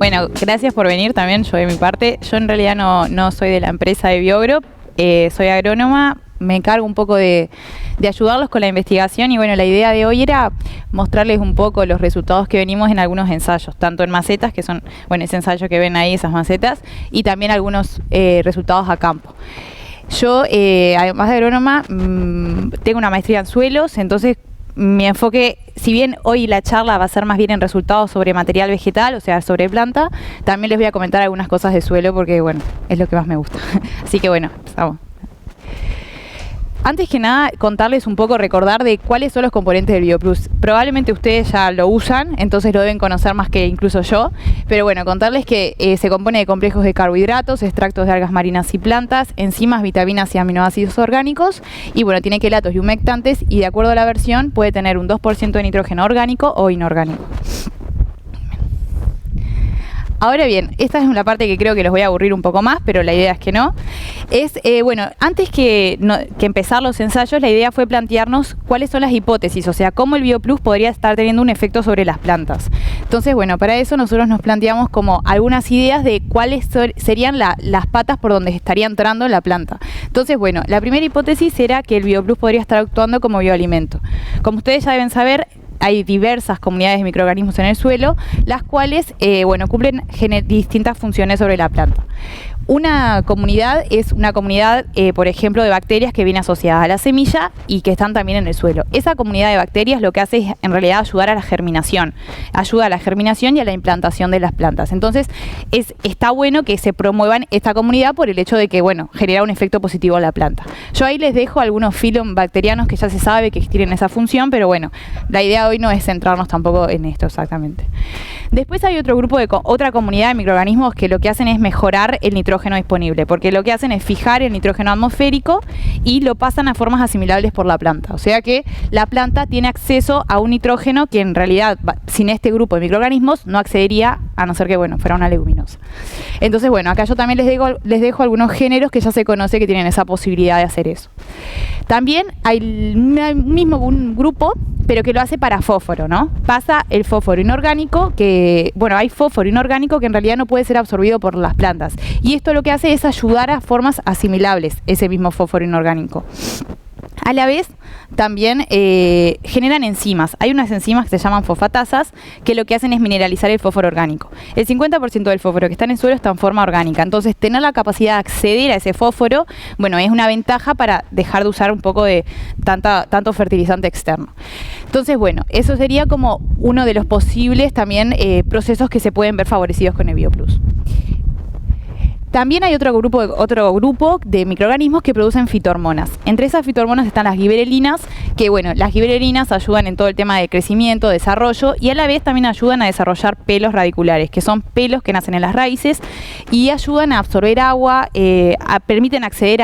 Bueno, gracias por venir también, yo de mi parte. Yo en realidad no soy de la empresa de Biogro, soy agrónoma, me encargo un poco de ayudarlos con la investigación y bueno, la idea de hoy era mostrarles un poco los resultados que venimos en algunos ensayos, tanto en macetas, que son, bueno, ese ensayo que ven ahí, esas macetas, y también algunos resultados a campo. Yo, además de agrónoma, tengo una maestría en suelos, entonces mi enfoque, si bien hoy la charla va a ser más bien en resultados sobre material vegetal, o sea, sobre planta, también les voy a comentar algunas cosas de suelo porque, bueno, es lo que más me gusta. Así que, bueno, empezamos. Antes que nada, contarles un poco, recordar de cuáles son los componentes del BioPlus. Probablemente ustedes ya lo usan, entonces lo deben conocer más que incluso yo. Pero bueno, contarles que se compone de complejos de carbohidratos, extractos de algas marinas y plantas, enzimas, vitaminas y aminoácidos orgánicos. Y bueno, tiene quelatos y humectantes y de acuerdo a la versión puede tener un 2% de nitrógeno orgánico o inorgánico. Ahora bien, esta es una parte que creo que los voy a aburrir un poco más, pero la idea es que no. Bueno, antes que empezar los ensayos, la idea fue plantearnos cuáles son las hipótesis, o sea, cómo el BioPlus podría estar teniendo un efecto sobre las plantas. Entonces, bueno, para eso nosotros nos planteamos como algunas ideas de cuáles serían las patas por donde estaría entrando la planta. Entonces, bueno, la primera hipótesis era que el BioPlus podría estar actuando como bioalimento. Como ustedes ya deben saber, hay diversas comunidades de microorganismos en el suelo, las cuales cumplen distintas funciones sobre la planta. Una comunidad es una comunidad, por ejemplo, de bacterias que viene asociada a la semilla y que están también en el suelo. Esa comunidad de bacterias lo que hace es, en realidad, ayudar a la germinación. Ayuda a la germinación y a la implantación de las plantas. Entonces, está bueno que se promuevan esta comunidad por el hecho de que, bueno, genera un efecto positivo a la planta. Yo ahí les dejo algunos filobacterianos que ya se sabe que tienen esa función, pero bueno, la idea hoy no es centrarnos tampoco en esto exactamente. Después hay otra comunidad de microorganismos que lo que hacen es mejorar el nitrógeno disponible, porque lo que hacen es fijar el nitrógeno atmosférico y lo pasan a formas asimilables por la planta. O sea que la planta tiene acceso a un nitrógeno que en realidad, sin este grupo de microorganismos, no accedería, a no ser que, bueno, fuera una leguminosa. Entonces, bueno, acá yo también les dejo algunos géneros que ya se conoce que tienen esa posibilidad de hacer eso. También hay un grupo, pero que lo hace para fósforo, ¿no? Pasa el fósforo inorgánico, hay fósforo inorgánico que en realidad no puede ser absorbido por las plantas. Y esto lo que hace es ayudar a formas asimilables, ese mismo fósforo inorgánico. A la vez, también generan enzimas. Hay unas enzimas que se llaman fosfatasas que lo que hacen es mineralizar el fósforo orgánico. El 50% del fósforo que está en el suelo está en forma orgánica. Entonces, tener la capacidad de acceder a ese fósforo, bueno, es una ventaja para dejar de usar un poco de tanto fertilizante externo. Entonces, bueno, eso sería como uno de los posibles también procesos que se pueden ver favorecidos con el BioPlus. También hay otro grupo de microorganismos que producen fitohormonas. Entre esas fitohormonas están las giberelinas, que bueno, las giberelinas ayudan en todo el tema de crecimiento, desarrollo y a la vez también ayudan a desarrollar pelos radiculares, que son pelos que nacen en las raíces y ayudan a absorber agua, permiten acceder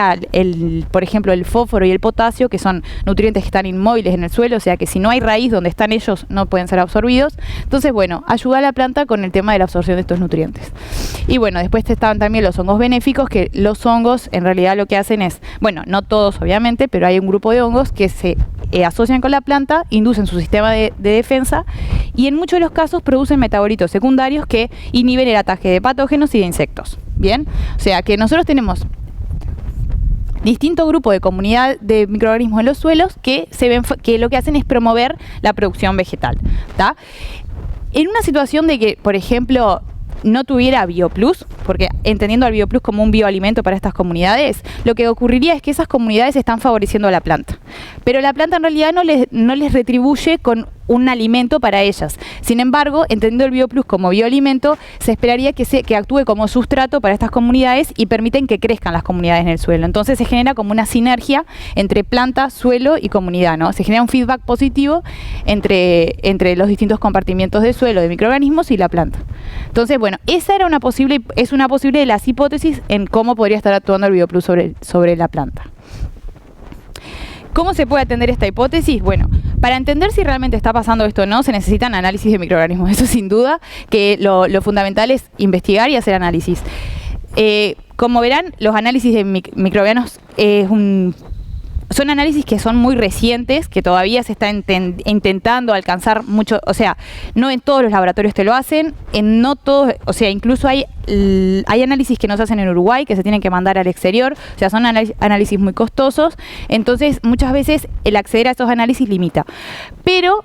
por ejemplo, el fósforo y el potasio, que son nutrientes que están inmóviles en el suelo, o sea que si no hay raíz donde están ellos no pueden ser absorbidos. Entonces, bueno, ayuda a la planta con el tema de la absorción de estos nutrientes. Y bueno, después estaban también los hongos benéficos, que los hongos en realidad lo que hacen es, bueno, no todos obviamente, pero hay un grupo de hongos que se asocian con la planta, inducen su sistema de defensa y en muchos de los casos producen metabolitos secundarios que inhiben el ataque de patógenos y de insectos. Bien, o sea que nosotros tenemos distinto grupo de comunidad de microorganismos en los suelos que lo que hacen es promover la producción vegetal, ¿tá? En una situación de que, por ejemplo, no tuviera BioPlus, porque entendiendo al BioPlus como un bioalimento para estas comunidades, lo que ocurriría es que esas comunidades están favoreciendo a la planta. Pero la planta en realidad no les retribuye con un alimento para ellas. Sin embargo, entendiendo el BioPlus como bioalimento, se esperaría que actúe como sustrato para estas comunidades y permiten que crezcan las comunidades en el suelo. Entonces se genera como una sinergia entre planta, suelo y comunidad, ¿no? Se genera un feedback positivo entre los distintos compartimientos del suelo, de microorganismos y la planta. Entonces, bueno, esa era una posible de las hipótesis en cómo podría estar actuando el BioPlus sobre la planta. ¿Cómo se puede atender esta hipótesis? Bueno, para entender si realmente está pasando esto o no, se necesitan análisis de microorganismos. Eso sin duda, que lo fundamental es investigar y hacer análisis. Como verán, los análisis de microbianos es son análisis que son muy recientes, que todavía se está intentando alcanzar mucho, o sea, no en todos los laboratorios te lo hacen, en no todos, o sea, incluso hay análisis que no se hacen en Uruguay, que se tienen que mandar al exterior, o sea, son análisis muy costosos, entonces muchas veces el acceder a esos análisis limita. Pero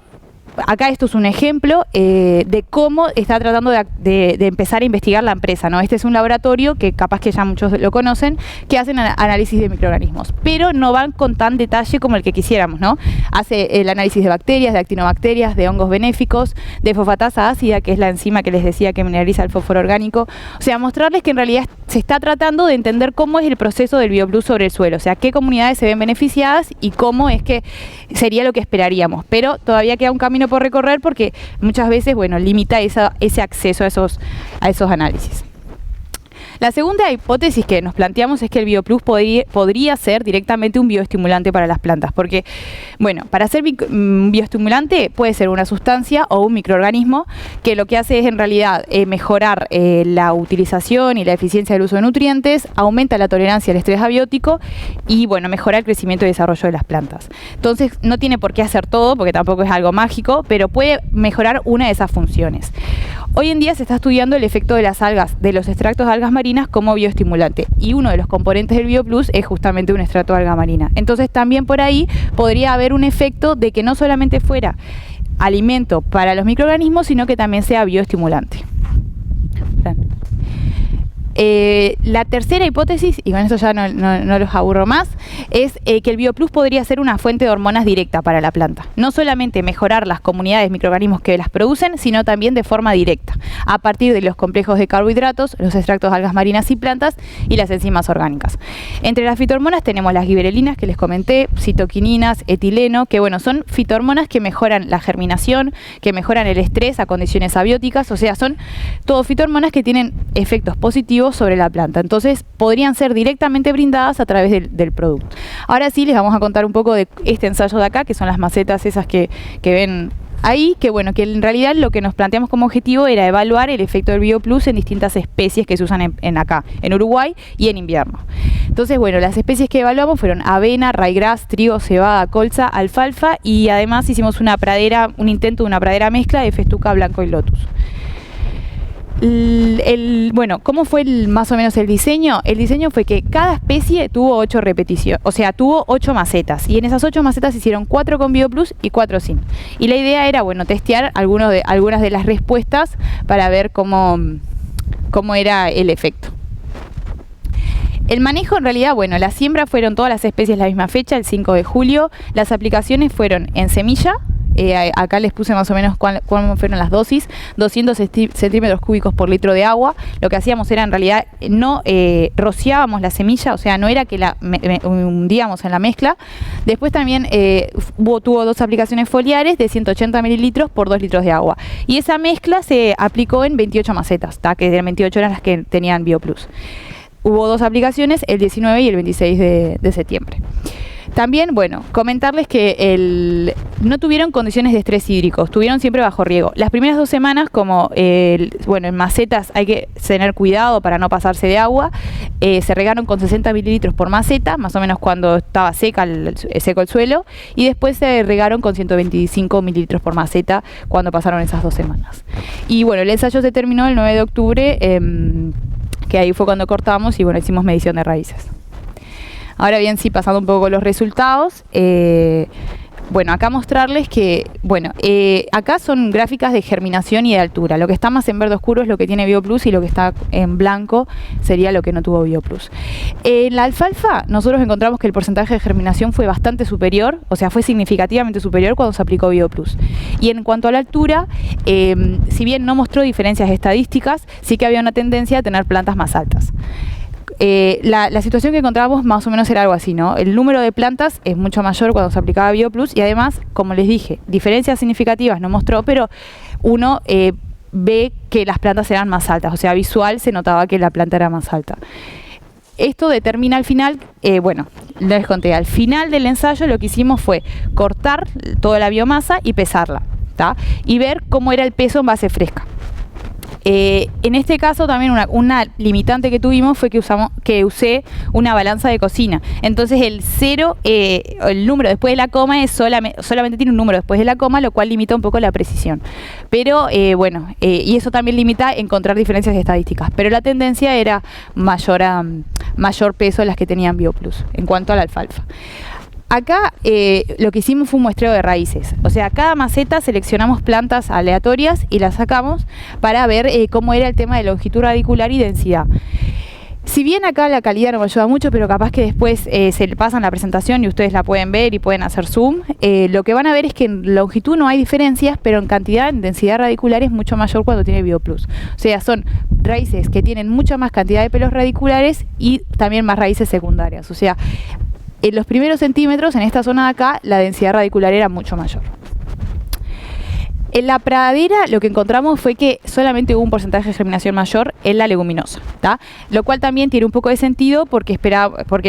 acá esto es un ejemplo de cómo está tratando de empezar a investigar la empresa, ¿no? Este es un laboratorio que capaz que ya muchos lo conocen, que hacen análisis de microorganismos, pero no van con tan detalle como el que quisiéramos, ¿no? Hace el análisis de bacterias, de actinobacterias, de hongos benéficos, de fosfatasa ácida, que es la enzima que les decía que mineraliza el fósforo orgánico. O sea, mostrarles que en realidad se está tratando de entender cómo es el proceso del BioPlus sobre el suelo, o sea, qué comunidades se ven beneficiadas y cómo es que sería lo que esperaríamos, pero todavía queda un camino por recorrer porque muchas veces, bueno, limita ese acceso a esos análisis. La segunda hipótesis que nos planteamos es que el BioPlus podría ser directamente un bioestimulante para las plantas, porque, bueno, para ser un bioestimulante puede ser una sustancia o un microorganismo que lo que hace es en realidad mejorar la utilización y la eficiencia del uso de nutrientes, aumenta la tolerancia al estrés abiótico y, bueno, mejora el crecimiento y desarrollo de las plantas. Entonces, no tiene por qué hacer todo, porque tampoco es algo mágico, pero puede mejorar una de esas funciones. Hoy en día se está estudiando el efecto de las algas, de los extractos de algas marinas como bioestimulante, y uno de los componentes del BioPlus es justamente un extracto de alga marina. Entonces también por ahí podría haber un efecto de que no solamente fuera alimento para los microorganismos, sino que también sea bioestimulante. La tercera hipótesis, y con eso ya no los aburro más, es que el BioPlus podría ser una fuente de hormonas directa para la planta. No solamente mejorar las comunidades de microorganismos que las producen, sino también de forma directa, a partir de los complejos de carbohidratos, los extractos de algas marinas y plantas y las enzimas orgánicas. Entre las fitohormonas tenemos las giberelinas que les comenté, citoquininas, etileno, que bueno, son fitohormonas que mejoran la germinación, que mejoran el estrés a condiciones abióticas, o sea, son todo fitohormonas que tienen efectos positivos sobre la planta. Entonces podrían ser directamente brindadas a través del producto. Ahora sí les vamos a contar un poco de este ensayo de acá, que son las macetas esas que ven ahí, que bueno, que en realidad lo que nos planteamos como objetivo era evaluar el efecto del BioPlus en distintas especies que se usan acá, en Uruguay y en invierno. Entonces, bueno, las especies que evaluamos fueron avena, ryegrass, trigo, cebada, colza, alfalfa, y además hicimos un intento de una pradera mezcla de festuca, blanco y lotus. Bueno, ¿cómo fue más o menos el diseño? El diseño fue que cada especie tuvo 8 repeticiones, o sea, tuvo 8 macetas, y en esas 8 macetas hicieron 4 con BioPlus y 4 sin. Y la idea era, bueno, testear algunas de las respuestas para ver cómo era el efecto. El manejo en realidad, bueno, la siembra fueron todas las especies la misma fecha, el 5 de julio. Las aplicaciones fueron en semilla. Acá les puse más o menos cuáles fueron las dosis, 200 centímetros cúbicos por litro de agua. Lo que hacíamos era en realidad no rociábamos la semilla, o sea, no era que la hundíamos en la mezcla. Después también tuvo 2 aplicaciones foliares de 180 mililitros por 2 litros de agua. Y esa mezcla se aplicó en 28 macetas, que eran 28 eran las que tenían BioPlus. Hubo 2 aplicaciones, el 19 y el 26 de septiembre. También, bueno, comentarles que no tuvieron condiciones de estrés hídrico, estuvieron siempre bajo riego. Las primeras 2 semanas, como en macetas hay que tener cuidado para no pasarse de agua, se regaron con 60 mililitros por maceta, más o menos cuando estaba seco el suelo, y después se regaron con 125 mililitros por maceta cuando pasaron esas 2 semanas. Y bueno, el ensayo se terminó el 9 de octubre, que ahí fue cuando cortamos y bueno, hicimos medición de raíces. Ahora bien, sí, pasando un poco con los resultados, bueno, acá mostrarles que, bueno, acá son gráficas de germinación y de altura. Lo que está más en verde oscuro es lo que tiene BioPlus y lo que está en blanco sería lo que no tuvo BioPlus. En la alfalfa nosotros encontramos que el porcentaje de germinación fue bastante superior, o sea, fue significativamente superior cuando se aplicó BioPlus. Y en cuanto a la altura, si bien no mostró diferencias estadísticas, sí que había una tendencia a tener plantas más altas. La situación que encontrábamos más o menos era algo así, ¿no? El número de plantas es mucho mayor cuando se aplicaba BioPlus y además, como les dije, diferencias significativas no mostró, pero uno ve que las plantas eran más altas, o sea, visual se notaba que la planta era más alta. Esto determina al final, bueno, les conté, al final del ensayo lo que hicimos fue cortar toda la biomasa y pesarla, ¿tá? Y ver cómo era el peso en base fresca. En este caso también una limitante que tuvimos fue que usé una balanza de cocina. Entonces el cero, el número después de la coma es solamente tiene un número después de la coma, lo cual limita un poco la precisión. Pero y eso también limita encontrar diferencias estadísticas. Pero la tendencia era mayor peso de las que tenían BioPlus en cuanto a la alfalfa. Acá lo que hicimos fue un muestreo de raíces, o sea, cada maceta seleccionamos plantas aleatorias y las sacamos para ver cómo era el tema de longitud radicular y densidad. Si bien acá la calidad no me ayuda mucho, pero capaz que después se le pasan la presentación y ustedes la pueden ver y pueden hacer zoom, lo que van a ver es que en longitud no hay diferencias, pero en cantidad, en densidad radicular es mucho mayor cuando tiene BioPlus. O sea, son raíces que tienen mucha más cantidad de pelos radiculares y también más raíces secundarias, o sea, en los primeros centímetros, en esta zona de acá, la densidad radicular era mucho mayor. En la pradera lo que encontramos fue que solamente hubo un porcentaje de germinación mayor en la leguminosa, ¿tá? Lo cual también tiene un poco de sentido porque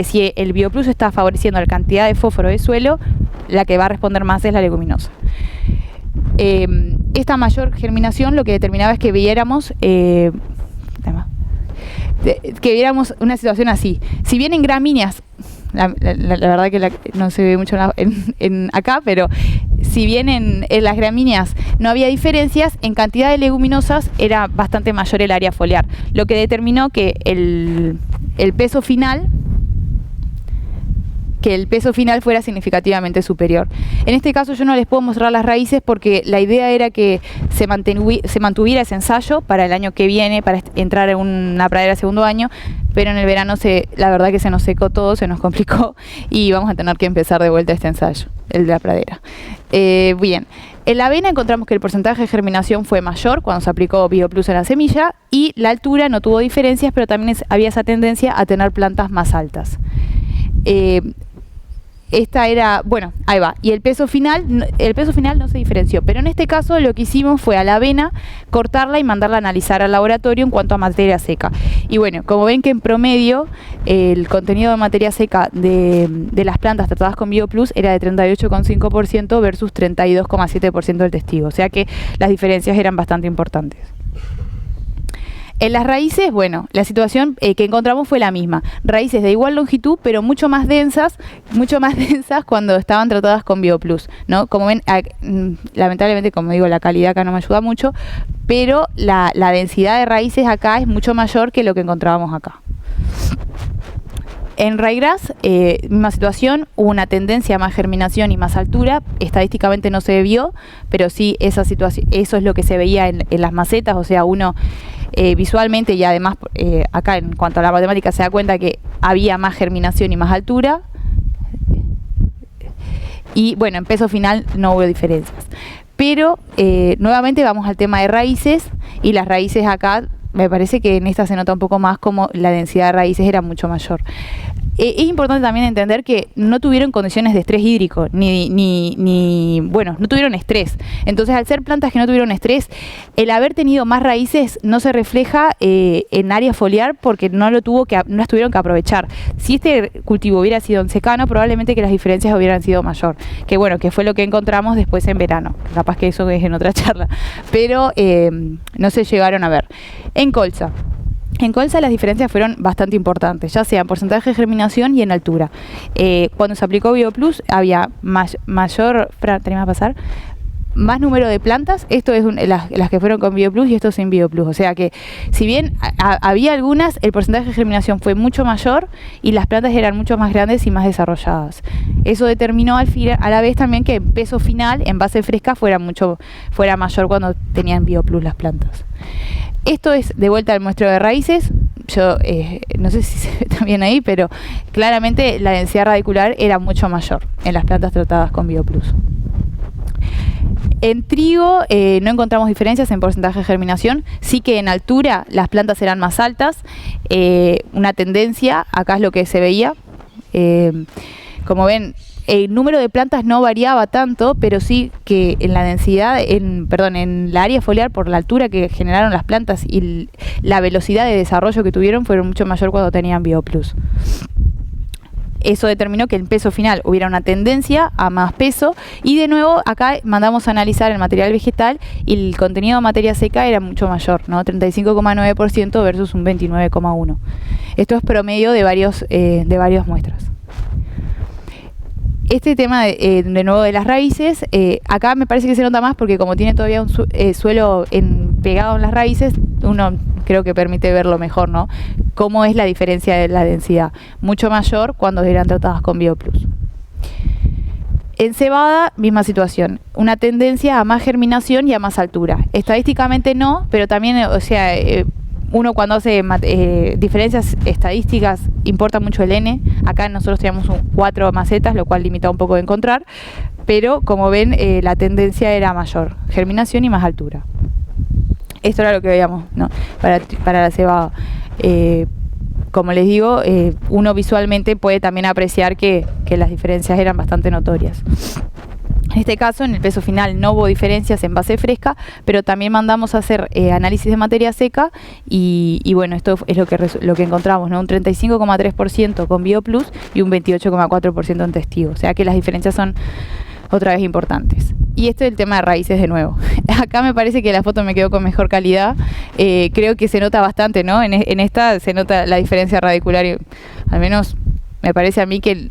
si el BioPlus está favoreciendo la cantidad de fósforo de suelo, la que va a responder más es la leguminosa. Esta mayor germinación lo que determinaba es que viéramos una situación así. Si bien en gramíneas, la verdad que no se ve mucho acá, pero si bien en las gramíneas no había diferencias, en cantidad de leguminosas era bastante mayor el área foliar, lo que determinó que el peso final fuera significativamente superior. En este caso yo no les puedo mostrar las raíces porque la idea era que se mantuviera ese ensayo para el año que viene, para entrar en una pradera segundo año, pero en el verano la verdad que se nos secó todo, se nos complicó y vamos a tener que empezar de vuelta este ensayo, el de la pradera. Bien, en la avena encontramos que el porcentaje de germinación fue mayor cuando se aplicó BioPlus a la semilla y la altura no tuvo diferencias, pero también había esa tendencia a tener plantas más altas. Esta era, bueno, ahí va, y el peso final no se diferenció, pero en este caso lo que hicimos fue a la avena cortarla y mandarla a analizar al laboratorio en cuanto a materia seca. Y bueno, como ven que en promedio el contenido de materia seca de las plantas tratadas con BioPlus era de 38,5% versus 32,7% del testigo, o sea que las diferencias eran bastante importantes. En las raíces, bueno, la situación que encontramos fue la misma. Raíces de igual longitud, pero mucho más densas cuando estaban tratadas con BioPlus, ¿no? Como ven, lamentablemente, como digo, la calidad acá no me ayuda mucho, pero la densidad de raíces acá es mucho mayor que lo que encontrábamos acá. En ryegrass, misma situación, hubo una tendencia a más germinación y más altura. Estadísticamente no se vio, pero sí esa situación, eso es lo que se veía en las macetas, o sea, uno visualmente y además acá en cuanto a la matemática se da cuenta que había más germinación y más altura. Y bueno, en peso final no hubo diferencias. Pero nuevamente vamos al tema de raíces y las raíces acá. Me parece que en esta se nota un poco más como la densidad de raíces era mucho mayor. Es importante también entender que no tuvieron condiciones de estrés hídrico, bueno, no tuvieron estrés. Entonces, al ser plantas que no tuvieron estrés, el haber tenido más raíces no se refleja en área foliar porque no las tuvieron que aprovechar. Si este cultivo hubiera sido en secano, probablemente que las diferencias hubieran sido mayor. Que bueno, que fue lo que encontramos después en verano. Capaz que eso es en otra charla. Pero no se llegaron a ver. En colza las diferencias fueron bastante importantes, ya sea en porcentaje de germinación y en altura. Cuando se aplicó BioPlus había mayor, ¿tenés a pasar? Más número de plantas, esto es las que fueron con BioPlus y esto sin BioPlus. O sea que si bien había algunas, el porcentaje de germinación fue mucho mayor y las plantas eran mucho más grandes y más desarrolladas. Eso determinó a la vez también que el peso final en base fresca fuera mayor cuando tenían BioPlus las plantas. Esto es de vuelta al muestreo de raíces. Yo no sé si se ve también ahí, pero claramente la densidad radicular era mucho mayor en las plantas tratadas con BioPlus. En trigo no encontramos diferencias en porcentaje de germinación, sí que en altura las plantas eran más altas, una tendencia, acá es lo que se veía. Como ven, el número de plantas no variaba tanto, pero sí que en la densidad, en la área foliar por la altura que generaron las plantas y la velocidad de desarrollo que tuvieron fueron mucho mayor cuando tenían BioPlus. eso determinó que el peso final hubiera una tendencia a más peso, y de nuevo acá mandamos a analizar el material vegetal y el contenido de materia seca era mucho mayor, ¿no? 35,9% versus un 29,1%. Esto es promedio de varias muestras. Este tema de nuevo de las raíces, acá me parece que se nota más porque como tiene todavía un suelo pegado en las raíces, uno creo que permite verlo mejor, ¿no? Cómo es la diferencia de la densidad, mucho mayor cuando eran tratadas con BioPlus. En cebada, misma situación, una tendencia a más germinación y a más altura. Estadísticamente no, pero también, o sea, uno cuando hace diferencias estadísticas importa mucho el N. Acá nosotros tenemos 4 macetas, lo cual limita un poco de encontrar, pero como ven la tendencia era mayor, germinación y más altura. Esto era lo que veíamos, ¿no? para la cebada. Como les digo, uno visualmente puede también apreciar que las diferencias eran bastante notorias. En este caso, en el peso final no hubo diferencias en base fresca, pero también mandamos a hacer análisis de materia seca y bueno, esto es lo que encontramos, ¿no? Un 35,3% con BioPlus y un 28,4% en testigo. O sea que las diferencias son otra vez importantes. Y este es el tema de raíces de nuevo. Acá me parece que la foto me quedó con mejor calidad. Creo que se nota bastante, ¿no? En esta se nota la diferencia radicular y al menos me parece a mí que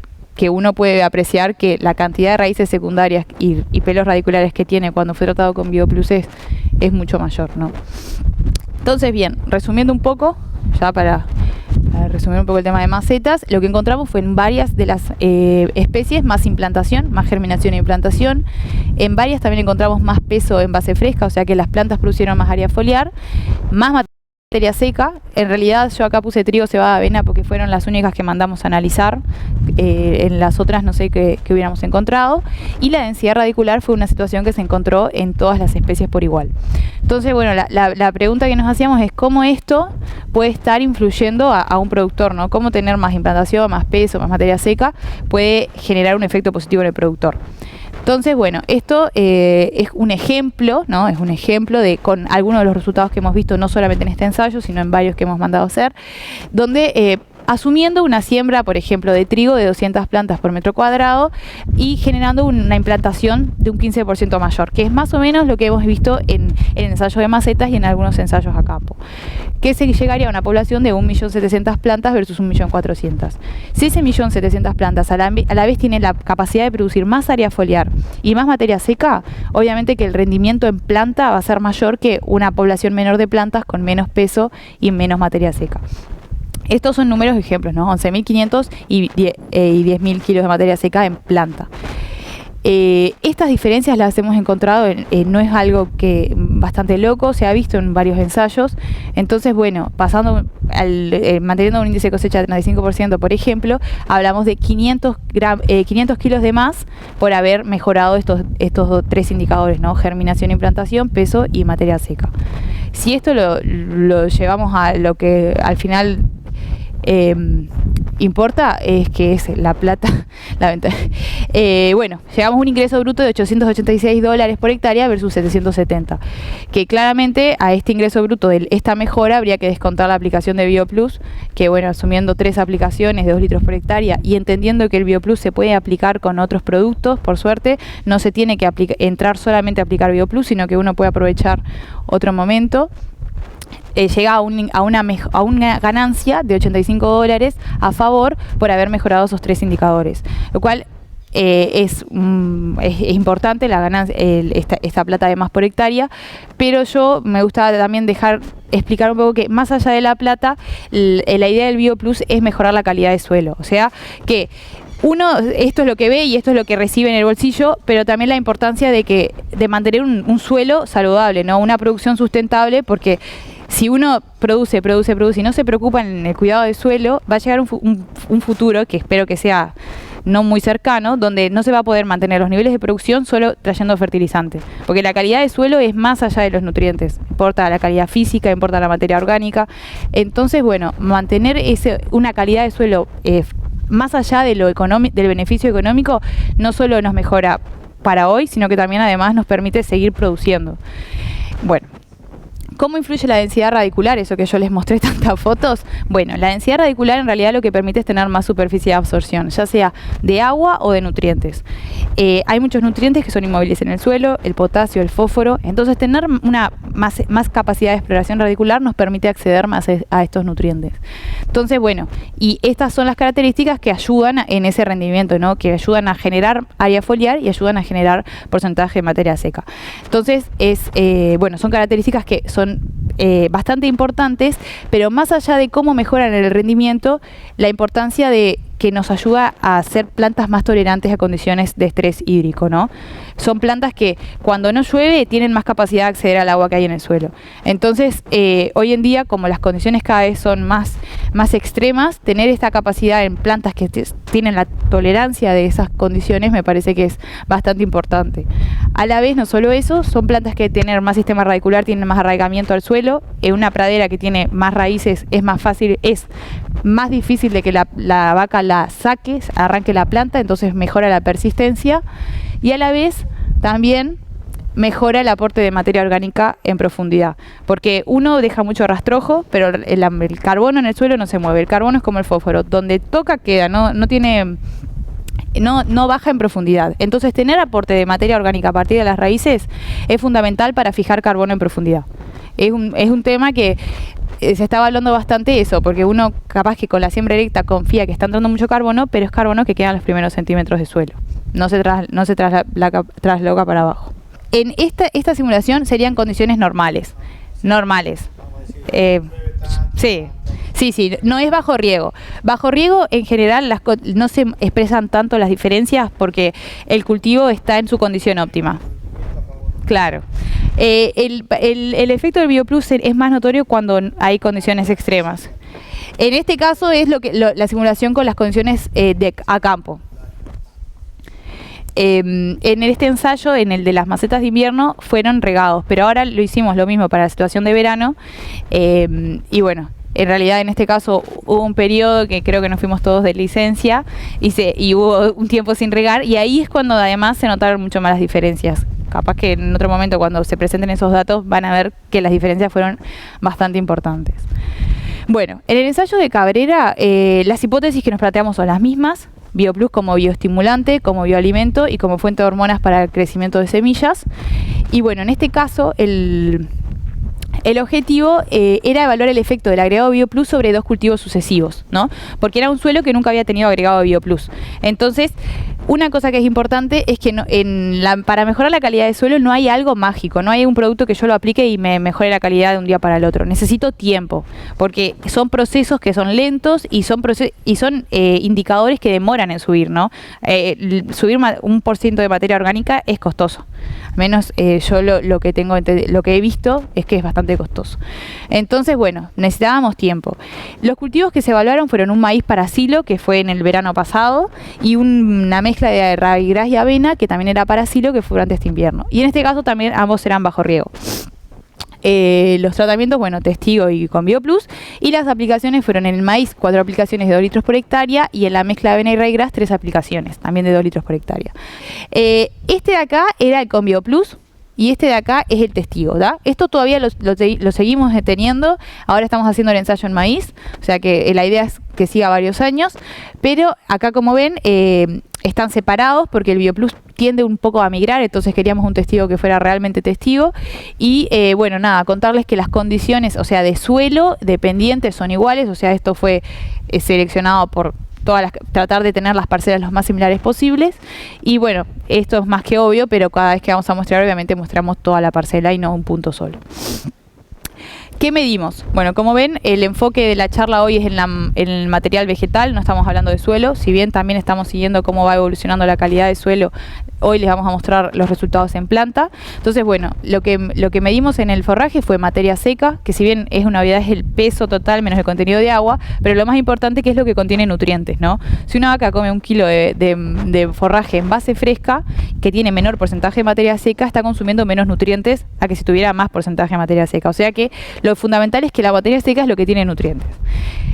uno puede apreciar que la cantidad de raíces secundarias y pelos radiculares que tiene cuando fue tratado con BioPlus es mucho mayor, ¿no? Entonces, bien, resumiendo un poco, ya para resumir un poco el tema de macetas, lo que encontramos fue en varias de las especies más implantación, más germinación e implantación. En varias también encontramos más peso en base fresca, o sea que las plantas producieron más área foliar, más materia seca. En realidad yo acá puse trigo, cebada, avena porque fueron las únicas que mandamos a analizar. En las otras no sé qué hubiéramos encontrado. Y la densidad radicular fue una situación que se encontró en todas las especies por igual. Entonces, bueno, la pregunta que nos hacíamos es cómo esto puede estar influyendo a un productor, ¿no? Cómo tener más implantación, más peso, más materia seca puede generar un efecto positivo en el productor. Entonces, bueno, esto es un ejemplo, ¿no? Es un ejemplo con algunos de los resultados que hemos visto, no solamente en este ensayo, sino en varios que hemos mandado a hacer, donde asumiendo una siembra, por ejemplo, de trigo de 200 plantas por metro cuadrado y generando una implantación de un 15% mayor, que es más o menos lo que hemos visto en el ensayo de macetas y en algunos ensayos a campo, que se llegaría a una población de 1.700.000 plantas versus 1.400.000. Si ese 1.700.000 plantas a la vez tiene la capacidad de producir más área foliar y más materia seca, obviamente que el rendimiento en planta va a ser mayor que una población menor de plantas con menos peso y menos materia seca. Estos son números ejemplos, ¿no? 11.500 y 10.000 kilos de materia seca en planta. Estas diferencias las hemos encontrado, no es algo que bastante loco, se ha visto en varios ensayos. Entonces, bueno, manteniendo un índice de cosecha de 35%, por ejemplo, hablamos de 500 kilos de más por haber mejorado estos 3 indicadores, ¿no? Germinación, implantación, peso y materia seca. Si esto lo llevamos a lo que al final importa, es que es la plata, la venta. Bueno, llegamos a un ingreso bruto de $886 por hectárea versus 770, que claramente a este ingreso bruto de esta mejora habría que descontar la aplicación de BioPlus, que bueno, asumiendo 3 aplicaciones de 2 litros por hectárea y entendiendo que el BioPlus se puede aplicar con otros productos, por suerte, no se tiene que entrar solamente a aplicar BioPlus, sino que uno puede aprovechar otro momento. Llega a una ganancia de $85 a favor por haber mejorado esos 3 indicadores, lo cual es importante la ganancia, esta plata de más por hectárea, pero yo me gusta también explicar un poco que más allá de la plata, la idea del BioPlus es mejorar la calidad de suelo, o sea que esto es lo que ve y esto es lo que recibe en el bolsillo, pero también la importancia de mantener un suelo saludable, ¿no? Una producción sustentable, porque si uno produce y no se preocupa en el cuidado del suelo, va a llegar un futuro, que espero que sea no muy cercano, donde no se va a poder mantener los niveles de producción solo trayendo fertilizantes, porque la calidad del suelo es más allá de los nutrientes, importa la calidad física, importa la materia orgánica. Entonces, bueno, mantener una calidad de suelo más allá de del beneficio económico, no solo nos mejora para hoy, sino que también además nos permite seguir produciendo. Bueno, ¿Cómo influye la densidad radicular? Eso que yo les mostré tantas fotos. Bueno, la densidad radicular en realidad lo que permite es tener más superficie de absorción, ya sea de agua o de nutrientes. Hay muchos nutrientes que son inmóviles en el suelo, el potasio, el fósforo. Entonces tener una más capacidad de exploración radicular nos permite acceder más a estos nutrientes. Entonces, bueno, y estas son las características que ayudan en ese rendimiento, ¿no? Que ayudan a generar área foliar y ayudan a generar porcentaje de materia seca. Entonces, bueno, son características que son bastante importantes, pero más allá de cómo mejoran el rendimiento, la importancia de que nos ayuda a hacer plantas más tolerantes a condiciones de estrés hídrico, ¿no? Son plantas que cuando no llueve tienen más capacidad de acceder al agua que hay en el suelo. Entonces, hoy en día, como las condiciones cada vez son más extremas, tener esta capacidad en plantas que tienen la tolerancia de esas condiciones me parece que es bastante importante. A la vez, no solo eso, son plantas que tienen más sistema radicular, tienen más arraigamiento al suelo. En una pradera que tiene más raíces es más difícil de que la vaca la saque, arranque la planta, entonces mejora la persistencia y a la vez también mejora el aporte de materia orgánica en profundidad, porque uno deja mucho rastrojo, pero el carbono en el suelo no se mueve. El carbono es como el fósforo, donde toca queda, no baja en profundidad. Entonces tener aporte de materia orgánica a partir de las raíces es fundamental para fijar carbono en profundidad. Es un tema que se está evaluando bastante eso, porque uno capaz que con la siembra directa confía que está entrando mucho carbono, pero es carbono que queda en los primeros centímetros de suelo. No se trasloca para abajo. En esta simulación serían condiciones normales. Sí, no es bajo riego. Bajo riego en general no se expresan tanto las diferencias porque el cultivo está en su condición óptima. Claro. El efecto del BioPlus es más notorio cuando hay condiciones extremas. En este caso es la simulación con las condiciones a campo. En este ensayo, en el de las macetas de invierno, fueron regados, pero ahora lo hicimos lo mismo para la situación de verano. Y bueno, en realidad en este caso hubo un periodo que creo que nos fuimos todos de licencia y hubo un tiempo sin regar, y ahí es cuando además se notaron mucho más las diferencias. Capaz que en otro momento, cuando se presenten esos datos, van a ver que las diferencias fueron bastante importantes. Bueno, en el ensayo de Cabrera, las hipótesis que nos planteamos son las mismas: BioPlus como bioestimulante, como bioalimento y como fuente de hormonas para el crecimiento de semillas. Y bueno, en este caso, el objetivo era evaluar el efecto del agregado BioPlus sobre 2 cultivos sucesivos, ¿no? Porque era un suelo que nunca había tenido agregado BioPlus. Entonces, una cosa que es importante es que para mejorar la calidad del suelo no hay algo mágico, no hay un producto que yo lo aplique y me mejore la calidad de un día para el otro. Necesito tiempo, porque son procesos que son lentos y son indicadores que demoran en subir, ¿no? Subir un % de materia orgánica es costoso. Al menos yo lo que he visto es que es bastante costoso. Entonces, bueno, necesitábamos tiempo. Los cultivos que se evaluaron fueron un maíz para silo, que fue en el verano pasado, y una mezcla de rabigras y avena, que también era para silo, que fue durante este invierno. Y en este caso también ambos eran bajo riego. Los tratamientos, bueno, Testigo y con BioPlus, y las aplicaciones fueron en el maíz 4 aplicaciones de 2 litros por hectárea, y en la mezcla de avena y rabigras 3 aplicaciones, también de 2 litros por hectárea. Este de acá era el con BioPlus, y este de acá es el Testigo, ¿da? Esto todavía lo seguimos teniendo. Ahora estamos haciendo el ensayo en maíz, o sea que la idea es que siga varios años, pero acá, como ven, están separados porque el BioPlus tiende un poco a migrar, entonces queríamos un Testigo que fuera realmente Testigo. Y bueno, nada, contarles que las condiciones, o sea, de suelo, de pendientes, son iguales, o sea, esto fue seleccionado por tratar de tener las parcelas lo más similares posibles. Y bueno, esto es más que obvio, pero cada vez que vamos a mostrar, obviamente mostramos toda la parcela y no un punto solo. ¿Qué medimos? Bueno, como ven, el enfoque de la charla hoy es en el material vegetal, no estamos hablando de suelo, si bien también estamos siguiendo cómo va evolucionando la calidad del suelo. Hoy les vamos a mostrar los resultados en planta. Entonces, bueno, lo que medimos en el forraje fue materia seca, que si bien es una obviedad, es el peso total menos el contenido de agua, pero lo más importante que es lo que contiene nutrientes, ¿no? Si una vaca come 1 kilo de forraje en base fresca, que tiene menor porcentaje de materia seca, está consumiendo menos nutrientes a que si tuviera más porcentaje de materia seca. O sea que Lo fundamental es que la materia seca es lo que tiene nutrientes.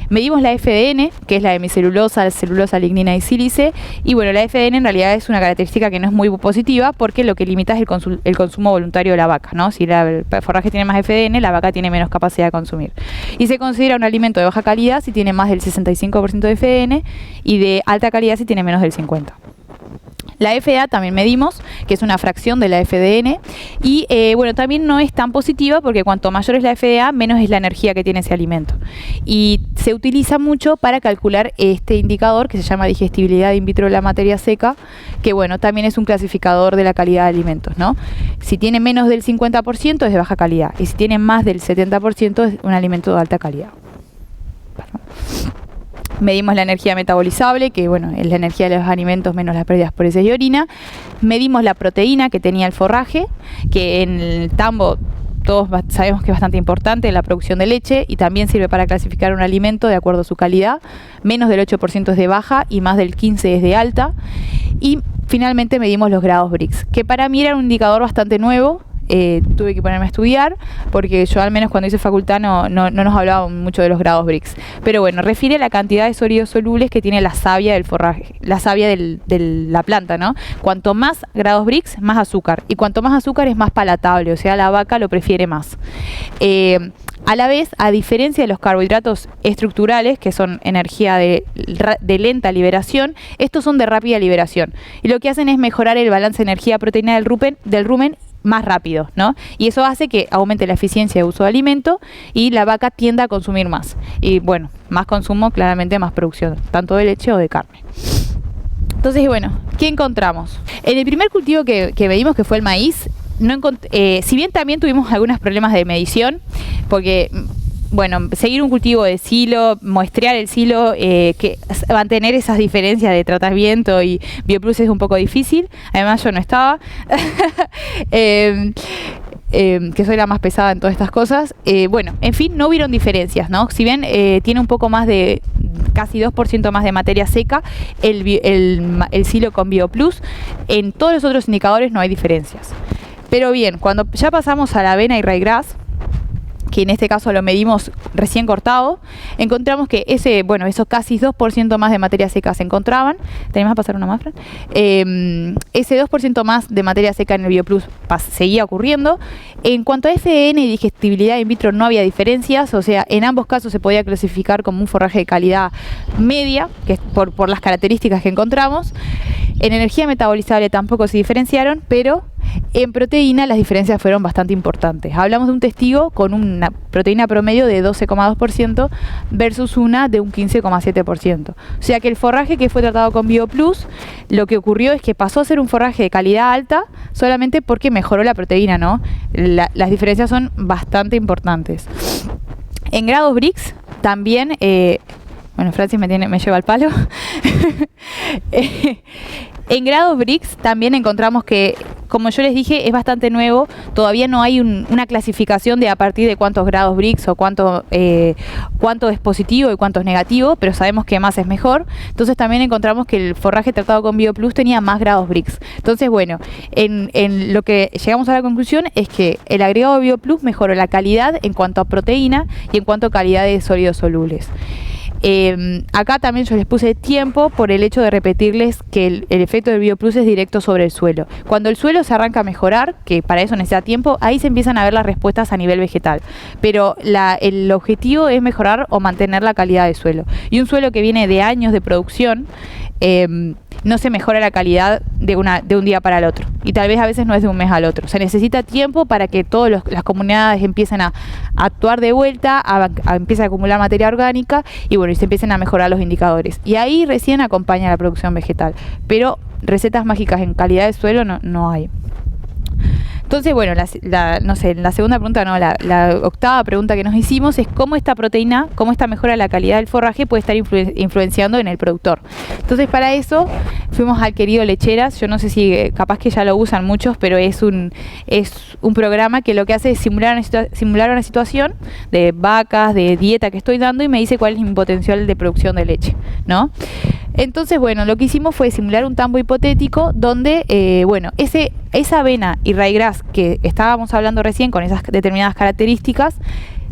Medimos la FDN, que es la hemicelulosa, celulosa, lignina y sílice, y bueno, la FDN en realidad es una característica que no es muy positiva porque lo que limita es el consumo voluntario de la vaca, ¿no? Si el forraje tiene más FDN, la vaca tiene menos capacidad de consumir. Y se considera un alimento de baja calidad si tiene más del 65% de FDN y de alta calidad si tiene menos del 50%. La FDA también medimos, que es una fracción de la FDN, y bueno, también no es tan positiva porque cuanto mayor es la FDA, menos es la energía que tiene ese alimento. Y se utiliza mucho para calcular este indicador que se llama digestibilidad in vitro de la materia seca, que bueno, también es un clasificador de la calidad de alimentos, ¿no? Si tiene menos del 50% es de baja calidad, y si tiene más del 70% es un alimento de alta calidad. Medimos la energía metabolizable, que bueno, es la energía de los alimentos menos las pérdidas por heces y orina. Medimos la proteína que tenía el forraje, que en el tambo todos sabemos que es bastante importante en la producción de leche y también sirve para clasificar un alimento de acuerdo a su calidad. Menos del 8% es de baja y más del 15% es de alta. Y finalmente medimos los grados Brix, que para mí era un indicador bastante nuevo. Tuve que ponerme a estudiar porque yo al menos cuando hice facultad no nos hablaban mucho de los grados Brix, pero bueno, refiere a la cantidad de sólidos solubles que tiene la savia del forraje, la savia de la planta, ¿no? Cuanto más grados Brix, más azúcar, y cuanto más azúcar es más palatable, o sea, la vaca lo prefiere más. A la vez, a diferencia de los carbohidratos estructurales, que son energía de lenta liberación, estos son de rápida liberación, y lo que hacen es mejorar el balance energía-proteína del rumen más rápido, ¿no? Y eso hace que aumente la eficiencia de uso de alimento y la vaca tienda a consumir más. Y bueno, más consumo, claramente más producción, tanto de leche o de carne. Entonces, bueno, ¿qué encontramos? En el primer cultivo que medimos, que fue el maíz, si bien también tuvimos algunos problemas de medición, porque bueno, seguir un cultivo de silo, muestrear el silo, que mantener esas diferencias de tratamiento y BioPlus es un poco difícil. Además yo no estaba, que soy la más pesada en todas estas cosas. Bueno, en fin, no hubieron diferencias, ¿no? Si bien tiene un poco más de, casi 2% más de materia seca, el silo con BioPlus, en todos los otros indicadores no hay diferencias. Pero bien, cuando ya pasamos a la avena y ryegrass, que en este caso lo medimos recién cortado, encontramos que esos casi 2% más de materia seca se encontraban. ¿Tenemos a pasar una más, Fran? Ese 2% más de materia seca en el BioPlus seguía ocurriendo. En cuanto a FDN y digestibilidad in vitro no había diferencias, o sea, en ambos casos se podía clasificar como un forraje de calidad media, que es por las características que encontramos. En energía metabolizable tampoco se diferenciaron, pero en proteína las diferencias fueron bastante importantes. Hablamos de un testigo con una proteína promedio de 12,2% versus una de un 15,7%. O sea que el forraje que fue tratado con BioPlus, lo que ocurrió es que pasó a ser un forraje de calidad alta solamente porque mejoró la proteína, ¿no? Las diferencias son bastante importantes. En grados Brix también... bueno, Francis me lleva al palo. En grados Brix también encontramos que, como yo les dije, es bastante nuevo. Todavía no hay una clasificación de a partir de cuántos grados Brix o cuánto es positivo y cuánto es negativo, pero sabemos que más es mejor. Entonces también encontramos que el forraje tratado con BioPlus tenía más grados Brix. Entonces, bueno, en lo que llegamos a la conclusión es que el agregado de BioPlus mejoró la calidad en cuanto a proteína y en cuanto a calidad de sólidos solubles. Acá también yo les puse tiempo por el hecho de repetirles que el efecto del BioPlus es directo sobre el suelo. Cuando el suelo se arranca a mejorar, que para eso necesita tiempo, ahí se empiezan a ver las respuestas a nivel vegetal. Pero el objetivo es mejorar o mantener la calidad del suelo. Y un suelo que viene de años de producción, no se mejora la calidad de un día para el otro. Y tal vez a veces no es de un mes al otro. Se necesita tiempo para que todas las comunidades empiecen a actuar de vuelta, empiecen a acumular materia orgánica y bueno, y se empiecen a mejorar los indicadores. Y ahí recién acompaña la producción vegetal. Pero recetas mágicas en calidad de suelo no hay. Entonces, bueno, la segunda pregunta, la octava pregunta que nos hicimos es cómo esta proteína, cómo esta mejora de la calidad del forraje puede estar influenciando en el productor. Entonces, para eso fuimos al querido Lecheras. Yo no sé si capaz que ya lo usan muchos, pero es un programa que lo que hace es simular una situación de vacas, de dieta que estoy dando y me dice cuál es mi potencial de producción de leche, ¿no? Entonces, bueno, lo que hicimos fue simular un tambo hipotético donde, esa avena y ryegrass que estábamos hablando recién con esas determinadas características,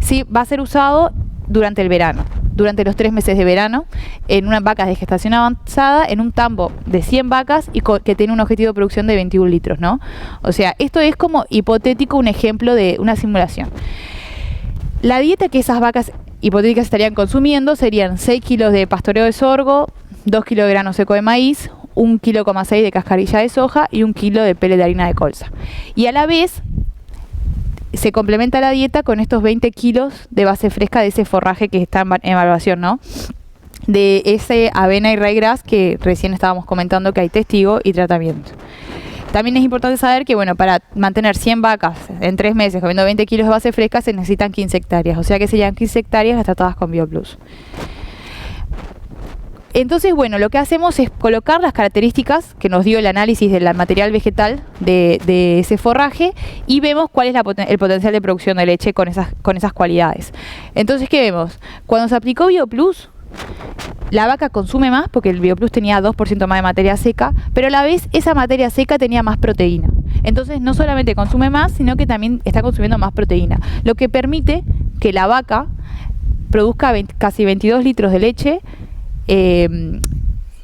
sí va a ser usado durante el verano, durante los 3 meses de verano, en unas vacas de gestación avanzada, en un tambo de 100 vacas y que tiene un objetivo de producción de 21 litros, ¿no? O sea, esto es como hipotético, un ejemplo de una simulación. La dieta que esas vacas hipotéticas estarían consumiendo serían 6 kilos de pastoreo de sorgo, 2 kilos de grano seco de maíz, 1,6 kg de cascarilla de soja y 1 kilo de pellet de harina de colza. Y a la vez se complementa la dieta con estos 20 kilos de base fresca de ese forraje que está en evaluación, ¿no? De ese avena y ryegrass que recién estábamos comentando que hay testigo y tratamiento. También es importante saber que, bueno, para mantener 100 vacas en 3 meses comiendo 20 kilos de base fresca se necesitan 15 hectáreas, o sea que serían 15 hectáreas las tratadas con BioPlus. Entonces, bueno, lo que hacemos es colocar las características que nos dio el análisis del material vegetal de ese forraje y vemos cuál es el potencial de producción de leche con esas cualidades. Entonces, ¿qué vemos? Cuando se aplicó BioPlus, la vaca consume más porque el BioPlus tenía 2% más de materia seca, pero a la vez esa materia seca tenía más proteína. Entonces, no solamente consume más, sino que también está consumiendo más proteína, lo que permite que la vaca produzca casi 22 litros de leche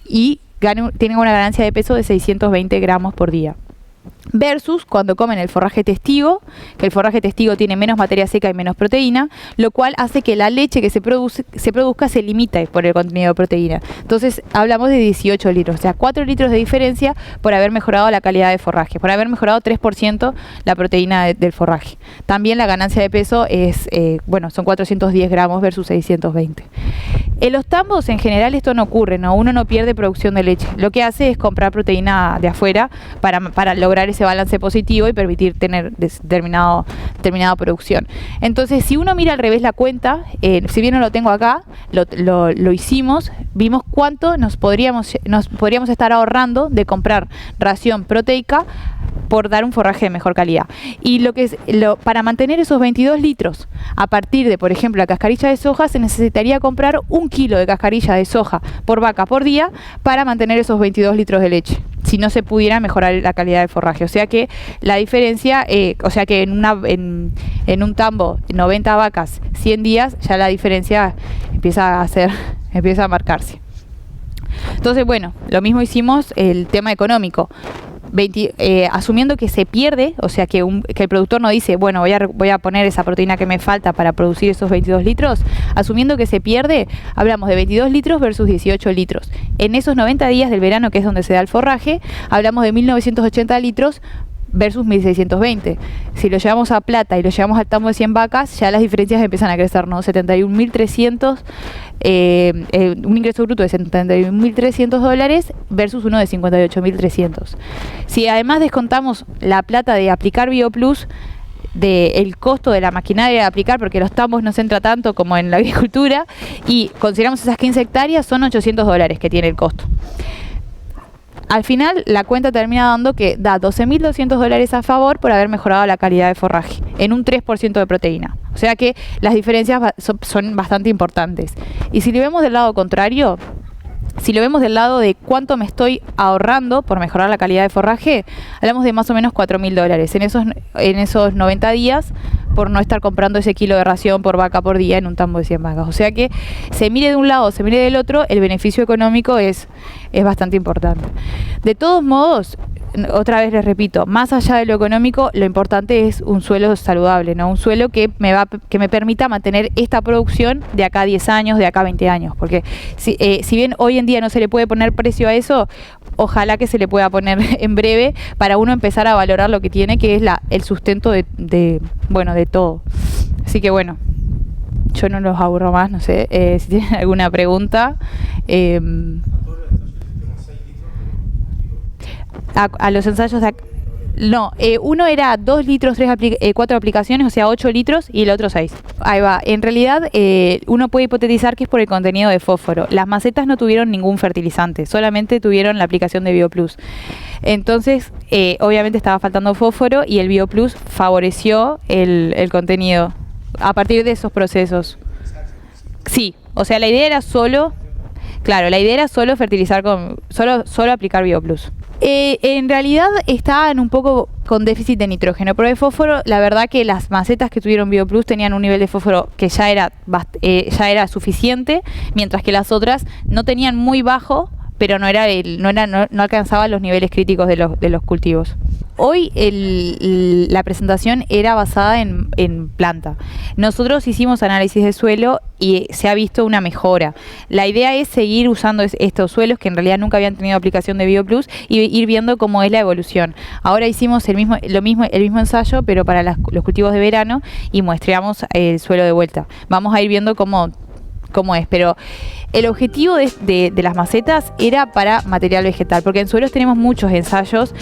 y tienen una ganancia de peso de 620 gramos por día. Versus cuando comen el forraje testigo, que el forraje testigo tiene menos materia seca y menos proteína, lo cual hace que la leche que se produzca se limite por el contenido de proteína. Entonces hablamos de 18 litros, o sea, 4 litros de diferencia por haber mejorado la calidad de forraje, por haber mejorado 3% la proteína del forraje. También la ganancia de peso es, son 410 gramos versus 620. En los tambos en general esto no ocurre, ¿no? Uno no pierde producción de leche. Lo que hace es comprar proteína de afuera para lograr ese balance positivo y permitir tener determinada producción. Entonces, si uno mira al revés la cuenta, si bien no lo tengo acá, lo hicimos, vimos cuánto nos podríamos estar ahorrando de comprar ración proteica por dar un forraje de mejor calidad. Y para mantener esos 22 litros, a partir de, por ejemplo, la cascarilla de soja, se necesitaría comprar 1 kilo de cascarilla de soja por vaca por día para mantener esos 22 litros de leche, si no se pudiera mejorar la calidad del forraje. O sea que la diferencia, que en un tambo 90 vacas, 100 días, ya la diferencia empieza a marcarse. Entonces, bueno, lo mismo hicimos el tema económico. Asumiendo que se pierde, o sea que el productor no dice, bueno, voy a poner esa proteína que me falta para producir esos 22 litros, asumiendo que se pierde, hablamos de 22 litros versus 18 litros. En esos 90 días del verano, que es donde se da el forraje, hablamos de 1980 litros versus 1620. Si lo llevamos a plata y lo llevamos al tambo de 100 vacas, ya las diferencias empiezan a crecer, ¿no? 71.300, un ingreso bruto de $71.300 versus uno de 58.300. Si además descontamos la plata de aplicar BioPlus, del costo de la maquinaria de aplicar, porque los tambos no se entra tanto como en la agricultura, y consideramos esas 15 hectáreas, son $800 que tiene el costo. Al final, la cuenta termina dando que da $12.200 a favor por haber mejorado la calidad de forraje en un 3% de proteína. O sea que las diferencias son bastante importantes. Y si lo vemos del lado contrario, si lo vemos del lado de cuánto me estoy ahorrando por mejorar la calidad de forraje, hablamos de más o menos $4.000 en esos 90 días por no estar comprando ese kilo de ración por vaca por día en un tambo de 100 vacas. O sea que se mire de un lado, se mire del otro, el beneficio económico es bastante importante. De todos modos, otra vez les repito, más allá de lo económico, lo importante es un suelo saludable, ¿no? Un suelo que me permita mantener esta producción de acá a 10 años, de acá a 20 años. Porque si bien hoy en día no se le puede poner precio a eso, ojalá que se le pueda poner en breve para uno empezar a valorar lo que tiene, que es el sustento de todo. Así que bueno, yo no los aburro más, no sé, si tienen alguna pregunta. A los ensayos no, uno era 2 litros, 4 aplicaciones, o sea 8 litros, y el otro 6. Ahí va. En realidad, uno puede hipotetizar que es por el contenido de fósforo. Las macetas no tuvieron ningún fertilizante, solamente tuvieron la aplicación de BioPlus. Entonces, obviamente estaba faltando fósforo y el BioPlus favoreció el contenido a partir de esos procesos. Sí, o sea, la idea era solo Claro, la idea era solo fertilizar solo aplicar BioPlus. En realidad estaban un poco con déficit de nitrógeno, pero de fósforo, la verdad que las macetas que tuvieron BioPlus tenían un nivel de fósforo que ya era suficiente, mientras que las otras no tenían muy bajo, pero no alcanzaba los niveles críticos de los cultivos. Hoy la presentación era basada en planta. Nosotros hicimos análisis de suelo y se ha visto una mejora. La idea es seguir usando estos suelos que en realidad nunca habían tenido aplicación de BioPlus y ir viendo cómo es la evolución. Ahora hicimos el mismo ensayo, pero para los cultivos de verano, y muestreamos el suelo de vuelta. Vamos a ir viendo cómo es, pero el objetivo de las macetas era para material vegetal, porque en suelos tenemos muchos ensayos,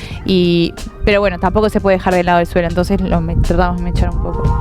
pero bueno, tampoco se puede dejar de lado el suelo, entonces tratamos de mechar un poco.